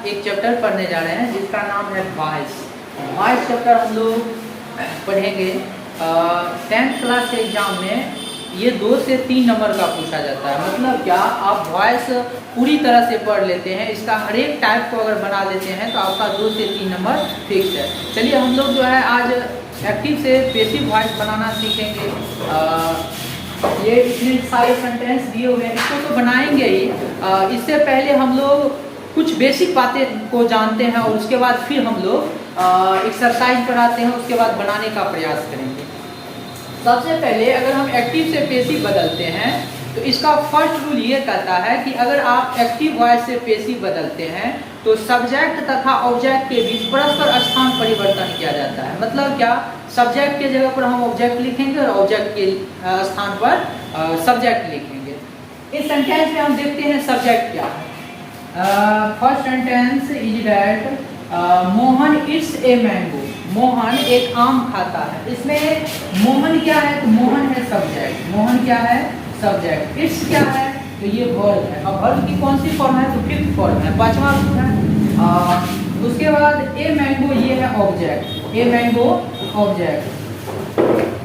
एक चैप्टर पढ़ने जा रहे हैं जिसका नाम है वॉइस। वॉइस चैप्टर हम लोग पढ़ेंगे 10th क्लास के एग्जाम में। ये 2 से 3 नंबर का पूछा जाता है। मतलब क्या, आप वॉइस पूरी तरह से पढ़ लेते हैं, इसका हर एक टाइप को अगर बना लेते हैं तो आपका 2 से 3 नंबर फिक्स है। चलिए हम लोग जो है आज एक्टिव से पैसिव वॉइस बनाना सीखेंगे। ये इतने सारे सेंटेंस दिए हुए हैं, इसको तो बनाएंगे ही। इससे पहले हम लोग कुछ बेसिक बातें को जानते हैं और उसके बाद फिर हम लोग एक्सरसाइज कराते हैं, उसके बाद बनाने का प्रयास करेंगे। सबसे पहले अगर हम एक्टिव से पैसिव बदलते हैं तो इसका फर्स्ट रूल ये कहता है कि अगर आप एक्टिव वॉइस से पैसिव बदलते हैं तो सब्जेक्ट तथा ऑब्जेक्ट के बीच परस्पर स्थान परिवर्तन किया जाता है। मतलब क्या, सब्जेक्ट के जगह पर हम ऑब्जेक्ट लिखेंगे और ऑब्जेक्ट के स्थान पर सब्जेक्ट लिखेंगे। इस सेंटेंस में हम देखते हैं सब्जेक्ट क्या है। First sentence is that Mohan eats a mango. Mohan एक आम खाता है। इसमें मोहन क्या है, तो मोहन है सब्जेक्ट। मोहन क्या है, सब्जेक्ट। इट्स क्या है, तो ये वर्ब है। अब वर्ब की कौन सी फॉर्म है, तो 5th फॉर्म है, 5वां रूप है। उसके बाद ए मैंगो, ये है ऑब्जेक्ट। ए मैंगो ऑब्जेक्ट,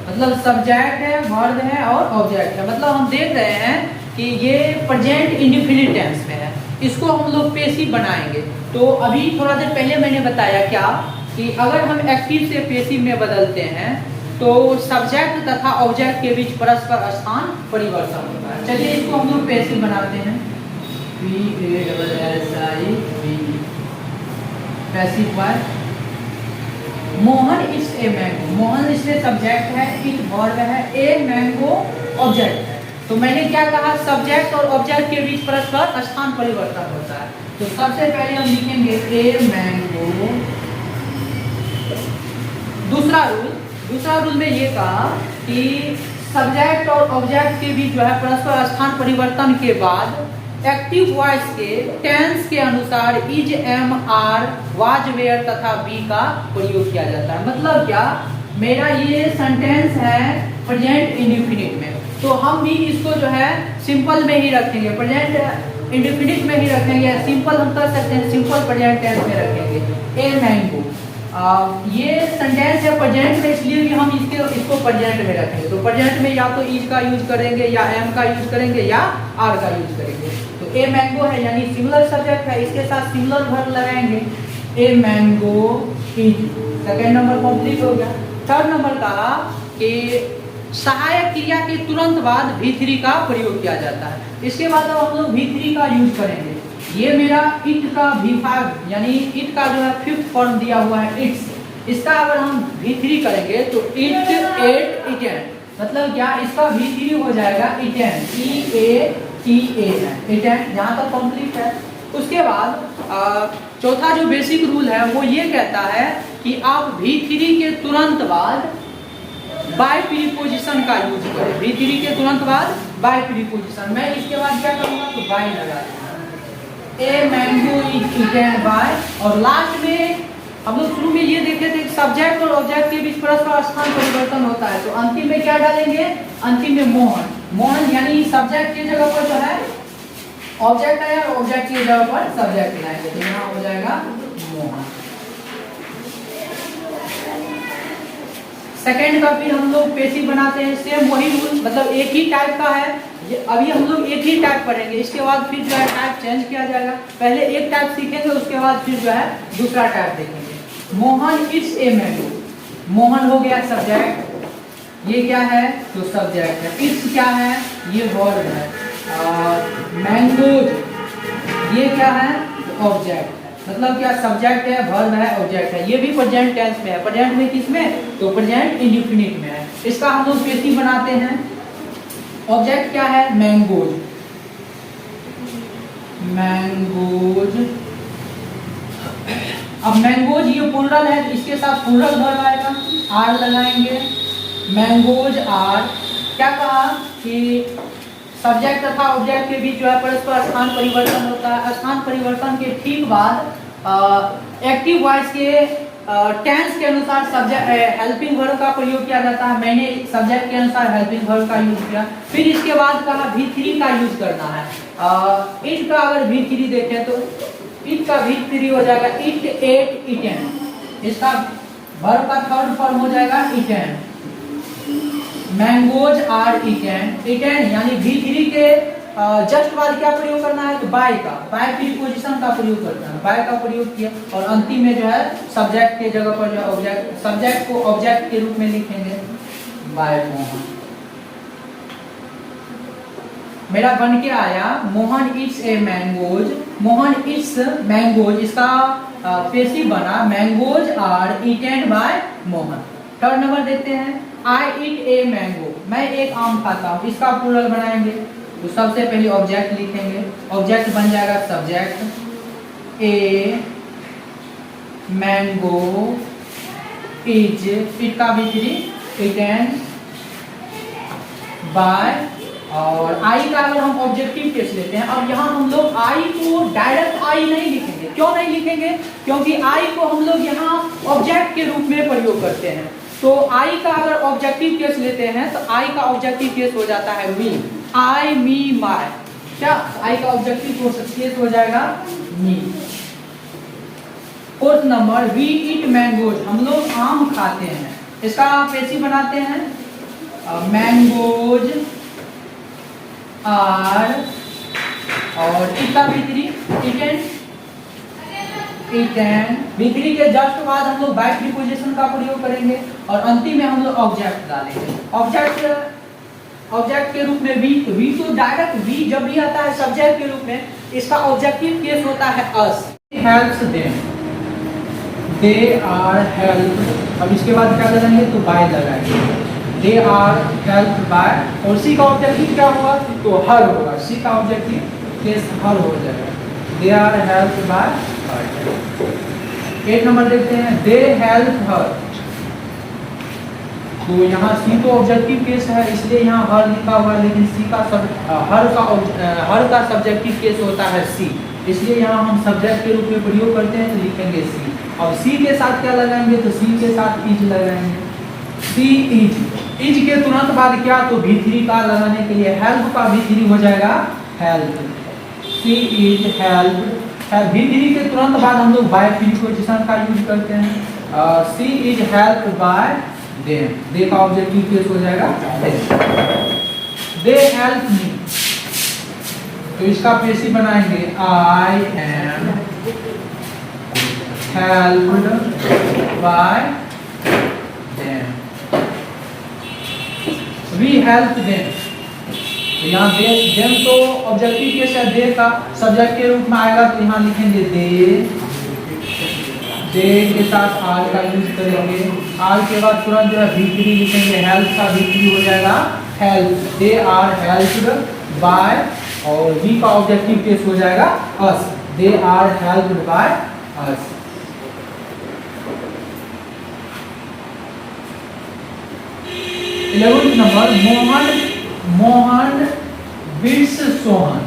मतलब सब्जेक्ट है, वर्ब है और ऑब्जेक्ट है। मतलब हम देख रहे हैं कि ये प्रेजेंट इंडेफिनिट टेंस में है। इसको हम लोग पैसिव बनाएंगे। तो अभी थोड़ा देर पहले मैंने बताया क्या कि अगर हम एक्टिव से पैसिव में बदलते हैं तो सब्जेक्ट तथा ऑब्जेक्ट के बीच परस्पर स्थान परिवर्तन होता है। चलिए इसको हम लोग पैसिव बनाते हैं। Passive voice. Mohan eats a mango. Mohan इसमें सब्जेक्ट है, इट वर्ब है, ए मैंगो ऑब्जेक्ट है। तो मैंने क्या कहा, सब्जेक्ट और ऑब्जेक्ट के बीच परस्पर स्थान परिवर्तन होता है। तो सबसे पहले हम लिखेंगे ए मैंगो। दूसरा रूल में ये कहा कि सब्जेक्ट और ऑब्जेक्ट के बीच जो है परस्पर स्थान परिवर्तन के बाद एक्टिव वॉइस के टेंस के अनुसार is, am, are, was, were तथा बी का प्रयोग किया जाता है। मतलब क्या, मेरा ये सेंटेंस है प्रेजेंट इंडेफिनिट में, तो हम भी इसको जो है सिंपल में ही रखेंगे, प्रेजेंट इंडेफिनिट में ही रखेंगे। सिंपल हम कर सकते हैं, सिंपल प्रेजेंट टेंस में रखेंगे। ए मैंगो, ये सेंटेंस है प्रेजेंट में, इसलिए भी हम इसको प्रेजेंट में रखेंगे। तो प्रेजेंट में या तो इज का यूज करेंगे, या एम का यूज करेंगे, या आर का यूज करेंगे। तो ए मैंगो है यानी सिमिलर सब्जेक्ट है, इसके साथ सिमिलर वर्ब लगाएंगे। ए mango is, second number complete हो गया। थर्ड नंबर कहा कि सहायक क्रिया के तुरंत बाद V3 का प्रयोग किया जाता है। इसके बाद अब हम लोग V3 का यूज करेंगे। ये मेरा इट का V5 यानी इट का जो है 5th फॉर्म दिया हुआ है, इट्स। इसका अगर हम V3 करेंगे तो इट, एट, इटेन। मतलब क्या, इसका V3 हो जाएगा इटेन, EATA है, इटेन। यहाँ तक कंप्लीट है। उसके बाद चौथा जो बेसिक रूल है वो ये कहता है कि आप V3 के तुरंत बाद बाय प्रीपोजिशन का यूज करें। V3 के तुरंत बाद बाय प्रीपोजिशन। मैं इसके बाद क्या करूंगा, तो बाय लगा दूंगा। A mango is eaten by. और लास्ट में हम लोग शुरू में ये देखे थे सब्जेक्ट और ऑब्जेक्ट के बीच परस्पर स्थान परिवर्तन होता है, तो अंतिम में क्या डालेंगे, अंतिम में मोहन। मोहन यानी सब्जेक्ट की जगह पर जो है ऑब्जेक्ट है और ऑब्जेक्ट की जगह पर सब्जेक्ट लाएंगे, तो यहाँ हो जाएगा मोहन। सेकेंड का फिर हम लोग पैसिव बनाते हैं, सेम वही रूल, मतलब एक ही टाइप का है। अभी हम लोग एक ही टाइप पढ़ेंगे, इसके बाद फिर जो है टाइप चेंज किया जाएगा। पहले एक टाइप सीखेंगे, उसके बाद फिर जो है दूसरा टाइप देखेंगे। Mohan eats a mango. Mohan हो गया सब्जेक्ट, ये क्या है, तो सब्जेक्ट है। इट्स क्या है, ये वर्ब है। मैंगोज ये क्या है, तो ऑब्जेक्ट है। मतलब क्या, सब्जेक्ट है, वर्ब है, ऑब्जेक्ट है। ये भी प्रेजेंट टेंस में है। प्रेजेंट में किसमें, तो प्रेजेंट इंडेफिनिट में है। इसका हम लोग पैसिव बनाते हैं। ऑब्जेक्ट क्या है, मैंगोज। मैंगोज, अब मैंगोज ये प्लूरल है, इसके साथ प्लूरल वर्ब आएगा, आर लगाएंगे। Mangoes are. क्या कहा कि सब्जेक्ट तथा ऑब्जेक्ट के बीच जो है परस्पर स्थान परिवर्तन होता है। स्थान परिवर्तन के ठीक बाद एक्टिव वॉइस के टेंस के अनुसार सब्जेक्ट हेल्पिंग वर्ब का प्रयोग किया जाता है। मैंने सब्जेक्ट के अनुसार हेल्पिंग वर्ब का यूज किया। फिर इसके बाद कहा V3 का यूज करना है। इट का अगर V3 देखें तो इट का V3 हो जाएगा इट, एट, इटेन। इसका वर्ब का थर्ड फॉर्म हो जाएगा eaten. Mangoes are eaten. Eaten यानी V3 के जस्ट बाद क्या प्रयोग करना है, तो बाय का, बाय प्रीपोजिशन का प्रयोग करना है, बाय का प्रयोग किया और अंतिम में जो है सब्जेक्ट के जगह पर जो है ऑब्जेक्ट, सब्जेक्ट को ऑब्जेक्ट के रूप में लिखेंगे बाय मोहन। मेरा बन के आया Mohan eats a mangoes. Mohan eats mangoes, इसका पेशी बना mangoes are eaten by Mohan. Third number देखते हैं आई ईट ए मैंगो, मैं एक आम खाता हूँ। इसका प्लूरल बनाएंगे तो सबसे पहले ऑब्जेक्ट लिखेंगे, ऑब्जेक्ट बन जाएगा subject. A mango is, it का V3 ईटेन बाय, और आई का अगर हम ऑब्जेक्टिव केस लेते हैं, अब यहाँ हम लोग आई को डायरेक्ट आई नहीं लिखेंगे। क्यों नहीं लिखेंगे, क्योंकि आई को हम लोग यहाँ ऑब्जेक्ट के रूप में प्रयोग करते हैं। तो आई का अगर ऑब्जेक्टिव केस लेते हैं तो आई का ऑब्जेक्टिव केस हो जाता है मी, आई, मी, माय। क्या आई का ऑब्जेक्टिव केस हो जाएगा me. Fourth number we eat mangoes, हम लोग आम खाते हैं। इसका पेशी बनाते हैं मैंगोज आर, और इसका V3 ईटेन, ईटेन। V3 के जस्ट बाद हम लोग बाय प्रीपोजिशन का प्रयोग करेंगे और अंतिम में हम लोग ऑब्जेक्ट डालेंगे। ऑब्जेक्ट के रूप में वी, तो वी तो डायरेक्ट वी जब भी आता है सब्जेक्ट के रूप में, इसका ऑब्जेक्टिव केस होता है us. Helps them, they are help. अब इसके बाद क्या लगाएंगे, तो बाय लगाएंगे। दे आर हेल्प बाय, और सी का ऑब्जेक्टिव क्या होगा, तो हर होगा। सी का ऑब्जेक्टिव केस हर हो जाएगा। They are help by her. 8 number देखते हैं दे हेल्प हर, तो यहाँ सी तो ऑब्जेक्टिव केस है इसलिए यहाँ हर लिखा हुआ है, लेकिन सी का हर का सब्जेक्टिव केस होता है सी, इसलिए यहाँ हम सब्जेक्ट के रूप में प्रयोग करते हैं तो लिखेंगे सी। और सी के साथ क्या लगाएंगे, तो सी के साथ इज लगाएंगे। सी इज, इज के तुरंत बाद क्या, तो V3 का लगाने के लिए हेल्प का V3 हो जाएगा help. C is help, V3 के तुरंत बाद हम लोग बाय प्रीपोजिशन का यूज करते हैं। सी इज हेल्प बाय देम, दे का ऑब्जेक्टिव केस हो जाएगा दे हेल्प मी, तो इसका पेशी बनाएंगे I am helped by them. We help them, तो यहाँ देम तो ऑब्जेक्टिव केस है, दे का सब्जेक्ट के रूप में आएगा तो यहाँ लिखेंगे दे के साथ आर का यूज करेंगे। आर के बाद तुरंत जो है V3 लिखेंगे, हेल्प का V3 हो जाएगा help. They are helped by, और वी का ऑब्जेक्टिव केस हो जाएगा us. They are helped by us. Eleventh number Mohan beats Sohan,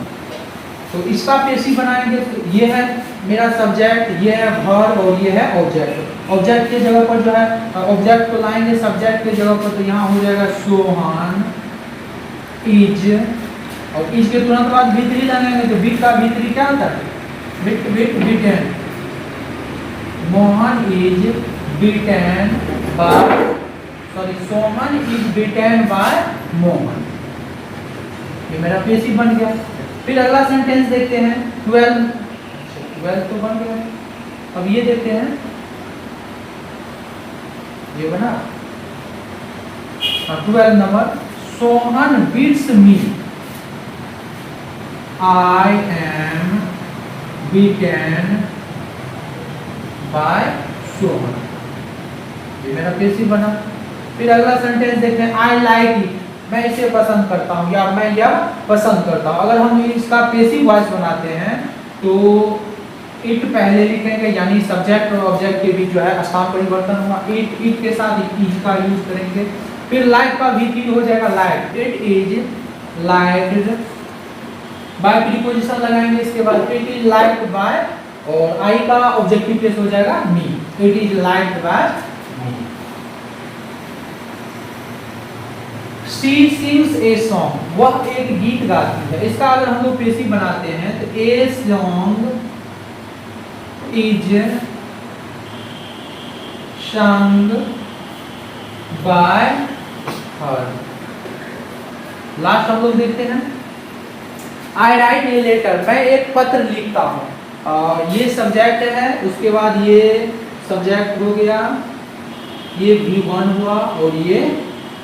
तो इसका पेशी बनाएंगे तो ये है मेरा सब्जेक्ट, ये है वर्ब और ये है ऑब्जेक्ट। ऑब्जेक्ट के जगह पर जो है ऑब्जेक्ट को लाएंगे सब्जेक्ट के जगह पर, तो यहाँ हो जाएगा सोहन इज, और इज के तुरंत बाद V3 लगाएंगे तो V का V3 क्या होता है, beaten. Mohan is beaten by, sorry Soman is beaten by Mohan. ये मेरा पेशी बन गया। फिर अगला सेंटेंस देखते हैं 12 तो बन गया। अब ये देखते हैं, ये बना 12 number Sohan beats me, I am beaten by Sohan. ये मेरा पेशी बना। फिर अगला सेंटेंस देखते हैं आई लाइक इट, मैं इसे पसंद करता हूँ या मैं यह पसंद करता हूँ। अगर हम इसका पेसिव वॉइस बनाते हैं तो इट पहले लिखेंगे, यानी सब्जेक्ट और ऑब्जेक्ट के बीच जो है स्थान परिवर्तन हुआ। इट के साथ इज का यूज करेंगे। फिर लाइक का V3 हो जाएगा like, it is liked bye preposition लगाएंगे। इसके बाद इट इज लाइक्ड बाय, और आई का ऑब्जेक्टिव केस हो जाएगा me, it is liked by me. She sings a song, वह एक गीत गाती है। इसका अगर हम लोग पेशी बनाते हैं तो a song is sung by her। Last हम लोग देखते हैं, आई राइट ए लेटर, मैं एक पत्र लिखता हूँ। ये सब्जेक्ट है, उसके बाद ये सब्जेक्ट हो गया, ये V1 हुआ और ये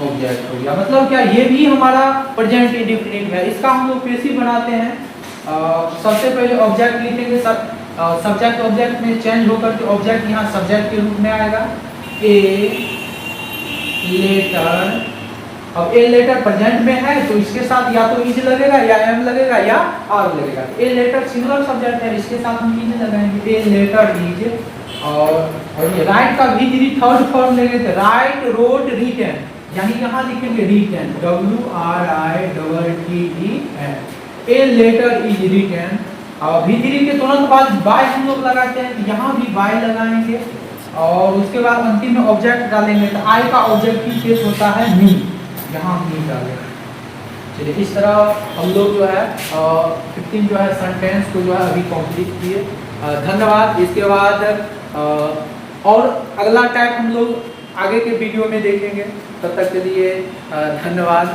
ऑब्जेक्ट हो गया। मतलब क्या, ये भी हमारा प्रेजेंट इंडेफिनिट है। इसका हम लोग पैसिव बनाते हैं। सबसे पहले ऑब्जेक्ट लिखेंगे, सब्जेक्ट ऑब्जेक्ट में चेंज होकर के ऑब्जेक्ट यहाँ सब्जेक्ट के रूप में आएगा। ए लेटर, अब ए लेटर प्रेजेंट में है तो इसके साथ या तो इज लगेगा या एम लगेगा या आर लगेगा। ए लेटर सिंगुलर सब्जेक्ट है, इसके साथ हम इज लगाएंगे, ए लेटर इज। और ये राइट का भी यदि थर्ड फॉर्म लेंगे तो राइट, रोट, रिटन, यानी यहाँ लिखेंगे written, WRITTEN, a letter is written. और V3 के तुरंत बाद बाय हम लोग लगाते हैं, यहाँ भी बाय लगाएंगे और उसके बाद अंतिम में ऑब्जेक्ट डालेंगे। तो आई का ऑब्जेक्टिव केस होता है मी, यहाँ हम मी डालेंगे। चलिए, इस तरह हम लोग जो है 15 जो है सेंटेंस को जो है अभी कंप्लीट किए। धन्यवाद। इसके बाद और अगला टाइप हम लोग आगे के वीडियो में देखेंगे। तब तक के लिए धन्यवाद।